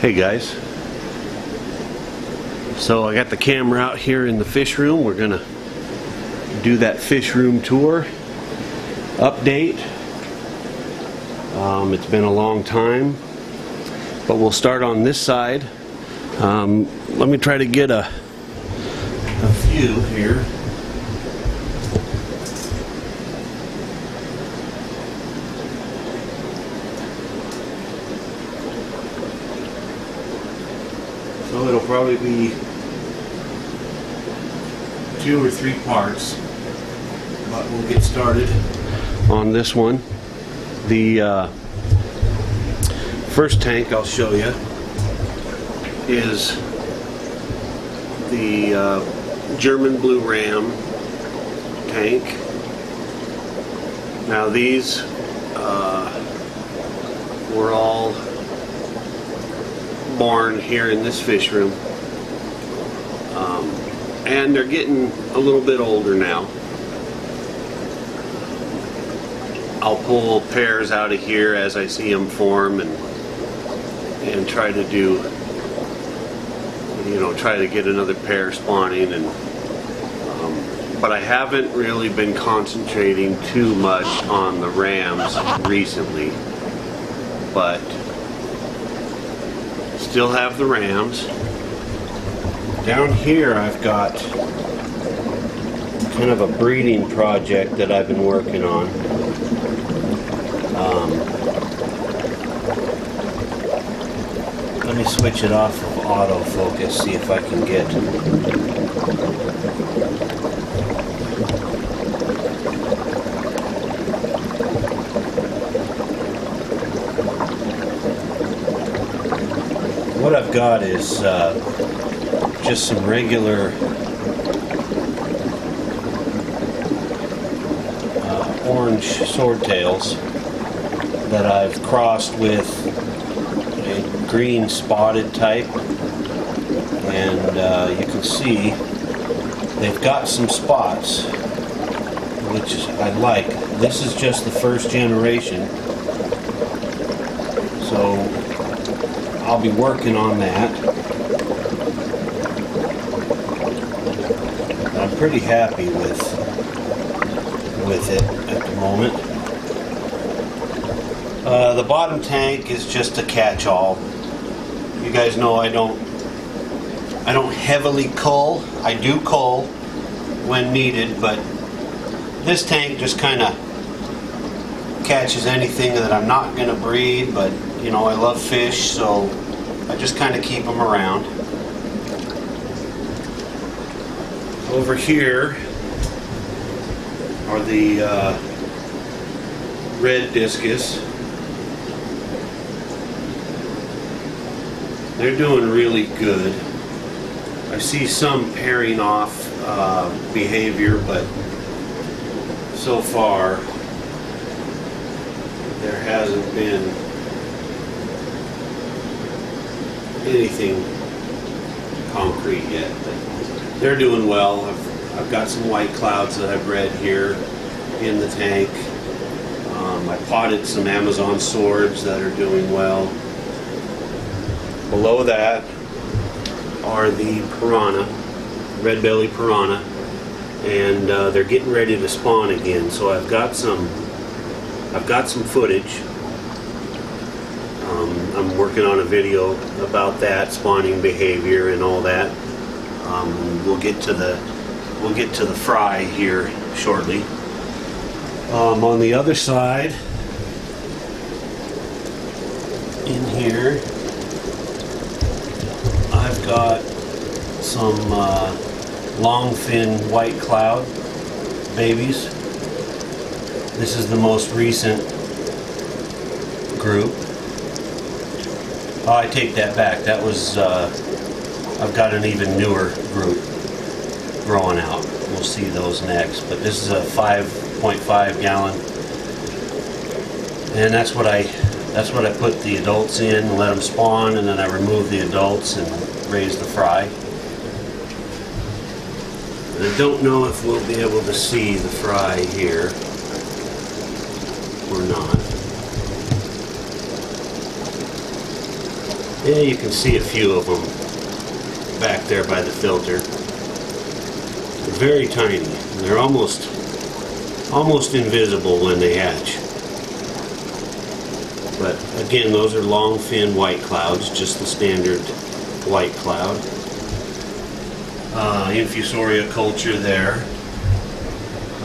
Hey guys, so I got the camera out here in the fish room. We're gonna do that fish room tour update. It's been a long time, but we'll start on this side. Let me try to get a view here. So it'll probably be 2 or 3 parts, but we'll get started on this one. The first tank I'll show you is the German Blue Ram tank. Now these were all born here in this fish room, and they're getting a little bit older now. I'll pull pairs out of here as I see them form and try to do, try to get another pair spawning, and but I haven't really been concentrating too much on the rams recently, but still have the rams. Down here I've got kind of a breeding project that I've been working on. Let me switch it off of autofocus, see if I can get what I've got is just some regular orange swordtails that I've crossed with a green spotted type, and you can see they've got some spots, which I like. This is just the first generation, so I'll be working on that. I'm pretty happy with it at the moment. The bottom tank is just a catch-all. You guys know I don't heavily cull. I do cull when needed, but this tank just kind of catches anything that I'm not going to breed, but I love fish, so I just kind of keep them around. Over here are the red discus. They're doing really good. I see some pairing off behavior, but so far there hasn't been anything concrete yet. But they're doing well. I've got some white clouds that I've bred here in the tank. I potted some Amazon swords that are doing well. Below that are the piranha, red belly piranha, and they're getting ready to spawn again. So I've got some footage. I'm working on a video about that spawning behavior and all that. We'll get to the fry here shortly. On the other side, in here, I've got some long fin white cloud babies. This is the most recent group. Oh, I take that back. That was I've got an even newer group growing out. We'll see those next. But this is a 5.5 gallon, and that's what I put the adults in and let them spawn, and then I remove the adults and raise the fry. And I don't know if we'll be able to see the fry here or not. Yeah, you can see a few of them back there by the filter. They're very tiny. They're almost invisible when they hatch. But again, those are long fin white clouds, just the standard white cloud. Infusoria culture there.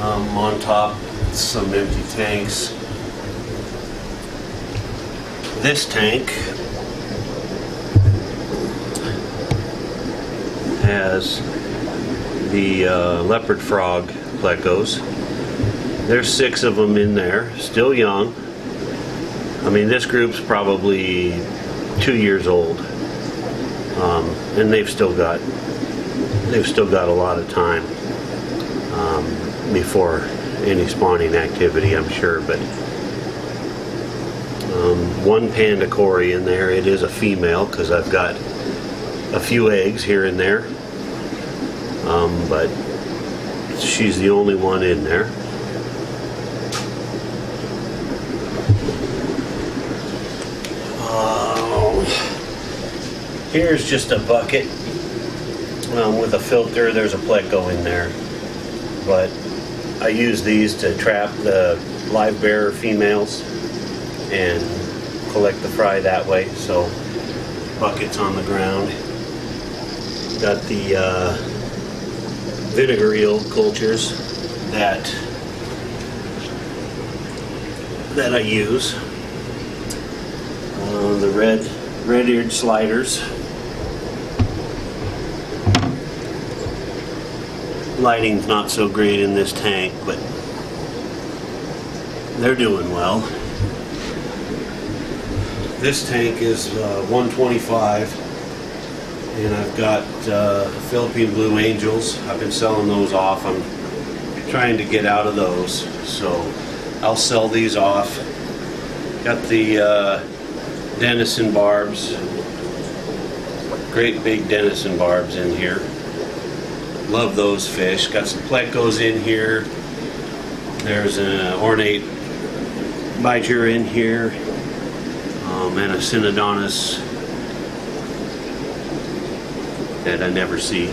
On top, some empty tanks. This tank has the leopard frog plecos. There's 6 of them in there, still young. I mean, this group's probably 2 years old, and they've still got a lot of time before any spawning activity, I'm sure. But one panda cory in there. It is a female because I've got a few eggs here and there, but she's the only one in there. Here's just a bucket with a filter. There's a pleco in there, but I use these to trap the live bearer females and collect the fry that way. So buckets on the ground. Got the vinegar eel cultures that I use. The red-eared sliders. Lighting's not so great in this tank, but they're doing well. This tank is 125, and I've got Philippine Blue Angels. I've been selling those off. I'm trying to get out of those, so I'll sell these off. Got the Denison barbs. Great big Denison barbs in here. Love those fish. Got some plecos in here. There's an ornate biger in here, and a Synodontis that I never see.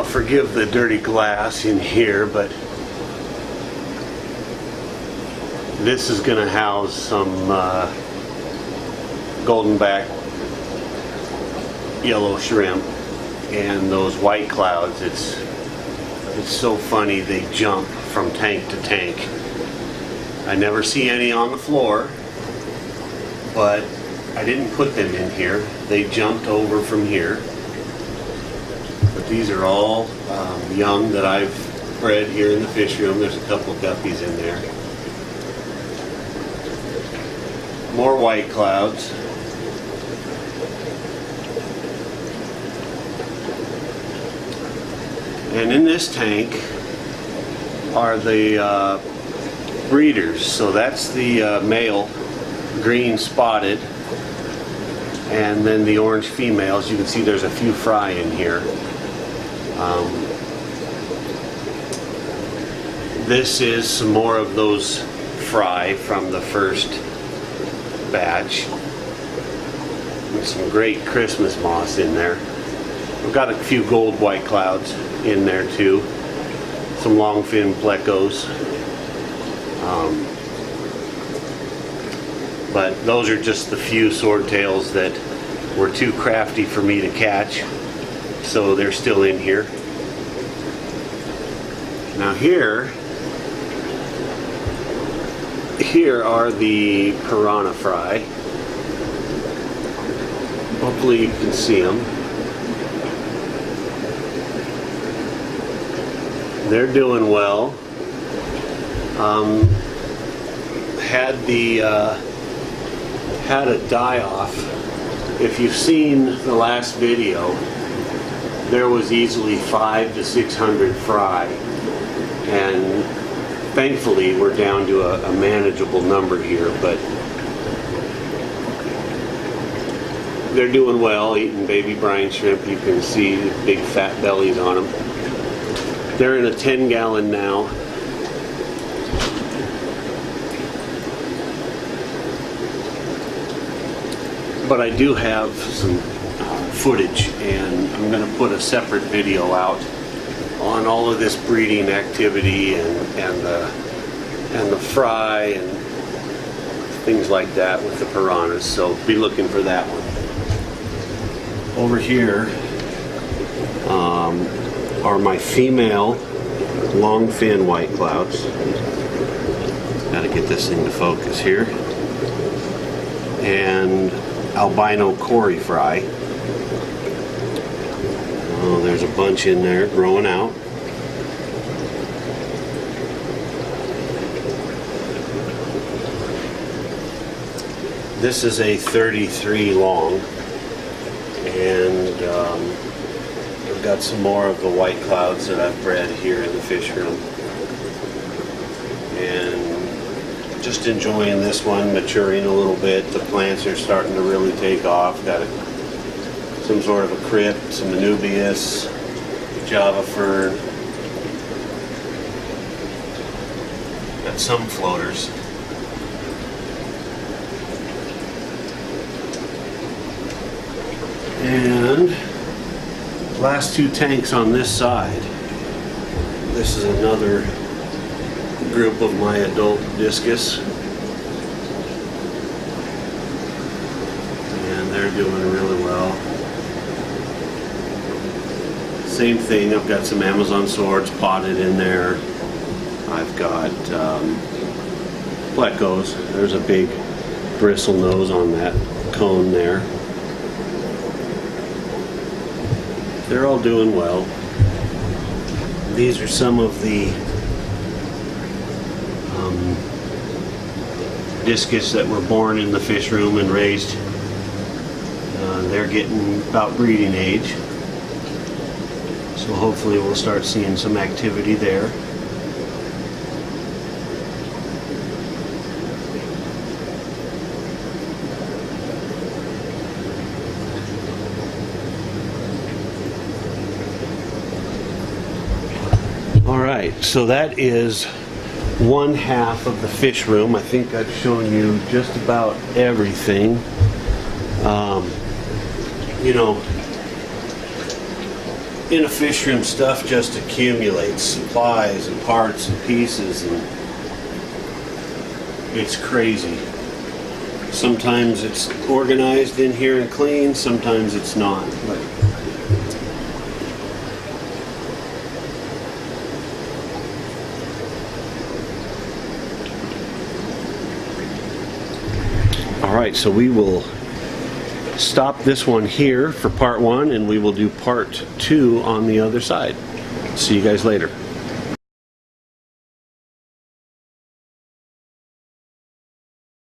Forgive the dirty glass in here, but this is going to house some goldenback yellow shrimp and those white clouds. It's so funny, they jump from tank to tank. I never see any on the floor, but I didn't put them in here. They jumped over from here. But these are all young that I've bred here in the fish room. There's a couple of guppies in there. More white clouds. And in this tank are the breeders. So that's the male green spotted, and then the orange females. You can see there's a few fry in here. This is some more of those fry from the first batch. With some great Christmas moss in there. We've got a few gold white clouds in there too. Some long fin plecos. But those are just the few swordtails that were too crafty for me to catch. So they're still in here. Now here are the piranha fry. Hopefully you can see them. They're doing well. Had a die-off. If you've seen the last video, there was easily 500 to 600 fry, and thankfully we're down to a manageable number here, but they're doing well, eating baby brine shrimp. You can see big fat bellies on them. They're in a 10-gallon now. but I do have some footage, and I'm going to put a separate video out on all of this breeding activity and the fry and things like that with the piranhas. So be looking for that one. Over here are my female long fin white clouds. Gotta get this thing to focus here. And albino Cory fry. Oh, there's a bunch in there growing out. This is a 33 long, and I've got some more of the white clouds that I've bred here in the fish room. And just enjoying this one, maturing a little bit. The plants are starting to really take off. Got some sort of a crypt, some Anubias, Java fern. Got some floaters. And last two tanks on this side. This is another group of my adult discus. And they're doing really well. Same thing, I've got some Amazon swords potted in there. I've got plecos. There's a big bristle nose on that cone there. They're all doing well. These are some of the discus that were born in the fish room and raised. They're getting about breeding age. So hopefully we'll start seeing some activity there. Alright, so that is one half of the fish room. I think I've shown you just about everything. You know, in a fish room, stuff just accumulates, supplies and parts and pieces, and it's crazy. Sometimes it's organized in here and clean, sometimes it's not. But alright, so we will stop this one here for part one, and we will do part two on the other side. See you guys later.